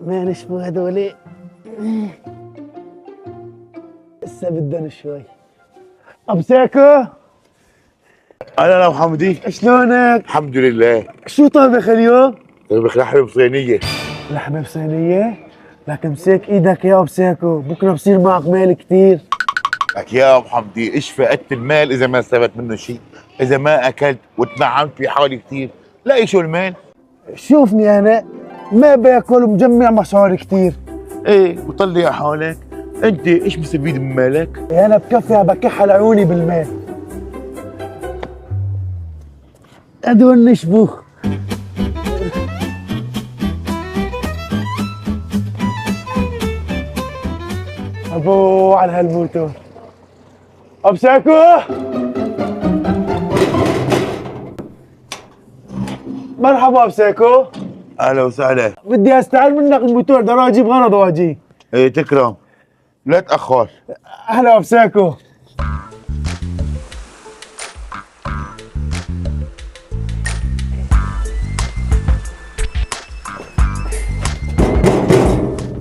ما نشفوا هذولي. لسه بدنا شوي. ابو ساكو، انا لو حمدي شلونك؟ الحمد لله. شو طابخ اليوم؟ طبخ لحمه بصينيه. لحمة بصينية؟ لك امسك ايدك يا ابو ساكو، بكره بصير معك مال كثير. لك يا ابو حمدي ايش فقدت المال اذا ما استفدت منه شيء؟ اذا ما اكلت وتنعمت في حالي كثير، لا شو المال؟ شوفني انا ما باكل ومجمع مصاري كثير. ايه وطلع حالك، انت ايش مستفيد من مالك؟ انا بكفي عم بكحل عيوني بالمال. هدول نشفوا. ابو على هالموتور. ابو ساكو، مرحبا ابو ساكو. اهلا وسهلا. بدي استعير منك الموتور، بدي اجيب غرض واجي. ايه تكرم، لا تاخر. اهلا ابو ساكو.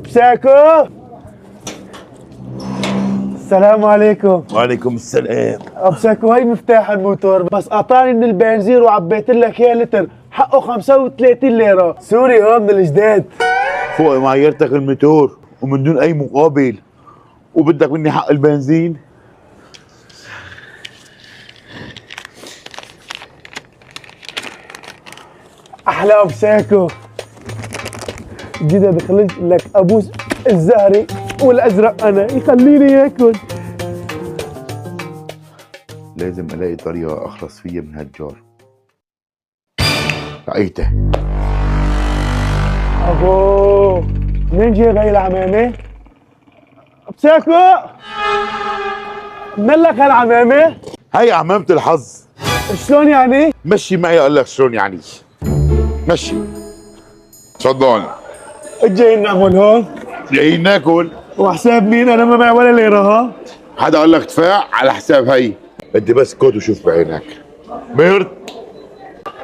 ساكو، السلام عليكم. وعليكم السلام. ابو ساكو هي مفتاح الموتور، بس اعطاني من البنزين وعبيت لك اياه لتر، حقه 35 ليره سوري، هون من الجداد. فوق معيرتك الموتور ومن دون اي مقابل، وبدك مني حق البنزين؟ احلى ابو ساكو. جيت دخلت لك ابوس الزهري والازرق انا يخليني ياكل. لازم الاقي طريقه اخلص فيها من هالجار. لقيته. ابو منين جايب هاي العمامه؟ ابو ساكو، من لك هالعمامه؟ هي عمامة الحظ. شلون يعني؟ مشي معي اقول لك شلون يعني. مشي. تفضل. جايين نعمل هون جايين ناكل. وحساب مين؟ انا ما معي ولا ليره. ها حدا قال لك دفاع على حساب هي؟ بدي بس كود وشوف بعينك. ميرت،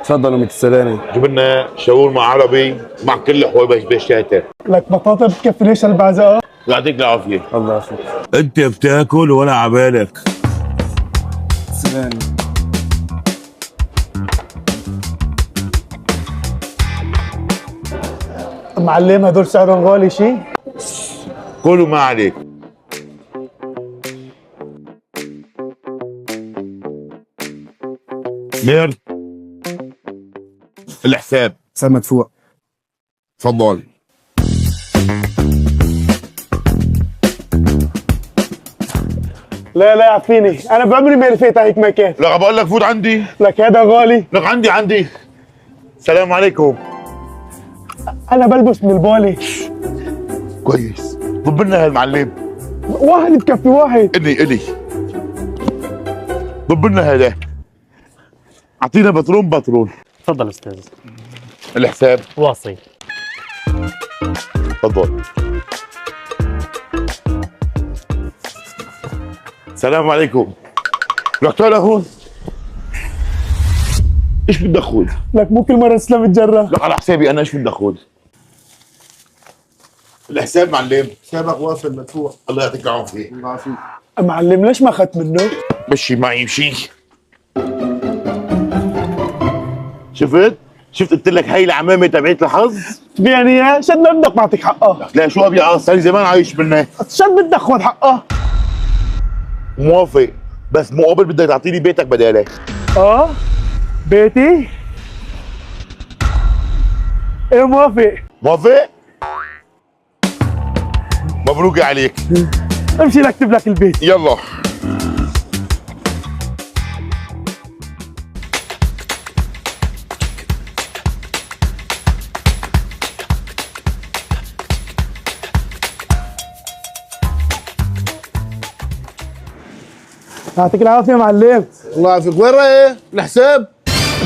تفضلوا متسلاني. جيب لنا شاورما عربي مع كل حويبش بشاتر. لك بطاطا بتكفي ليش هالبعزقه؟ يعطيك العافيه. الله يعافيك. انت بتاكل ولا عبالك؟ سلام. معلم هدول سعرهم غالي شي؟ كلوا ما عليك. ميرت، الحساب. حساب مدفوع. تفضل. لا يعفيني، انا بعمري ما لفيت على هيك مكان. لا بقول لك فوت عندي. لك هذا غالي. لك عندي. السلام عليكم. انا بلبس من البولي. كويس. ضب لنا هالمعلم. واحد بكفي واحد. الي ضب لنا هذا. اعطينا بترون. تفضل استاذ. الحساب. واصي. تفضل. السلام عليكم. لك تعال هون. ايش بدك خذ؟ لك مو كل مره تسلم الجره. لك على حسابي انا، ايش بدك خذ؟ الحساب معلم. حسابك واصل مدفوع. الله يعطيك العافيه. الله يعافيك. معلم ليش ما اخذت منه؟ مشي معي مشي. شفت قلت لك هي العمامه تبعت الحظ. يعني اياه؟ شد ما بدك بعطيك حقها. لا شو ابي صار لي زمان عايش منها. شد بدك خذ حقها. موافق، بس مقابل بدك تعطيني بيتك بدالك. بيتي؟ ايه موافق. موافق؟ مبروك عليك. امشي لاكتب لك البيت. يلا. يعطيك العافيه معلم. الله يعافيك. وين رايح؟ الحساب؟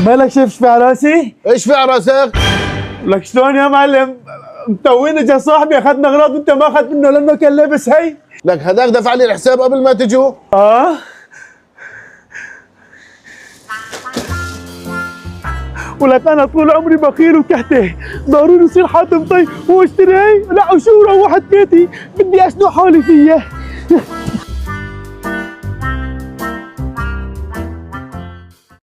مالك شايف ايش في على راسي؟ ايش في على راسك؟ لك شلون يا معلم؟ متوين اجا صاحبي اخذنا اغراض وانت ما اخذت منه لانه كان لابس هي. لك هذاك دفع لي الحساب قبل ما تجوا. ولك انا طول عمري بخيل وكهته، ضروري يصير حاتم طي واشتري. لا وشو روحت بيتي بدي اشنو حالي فيها.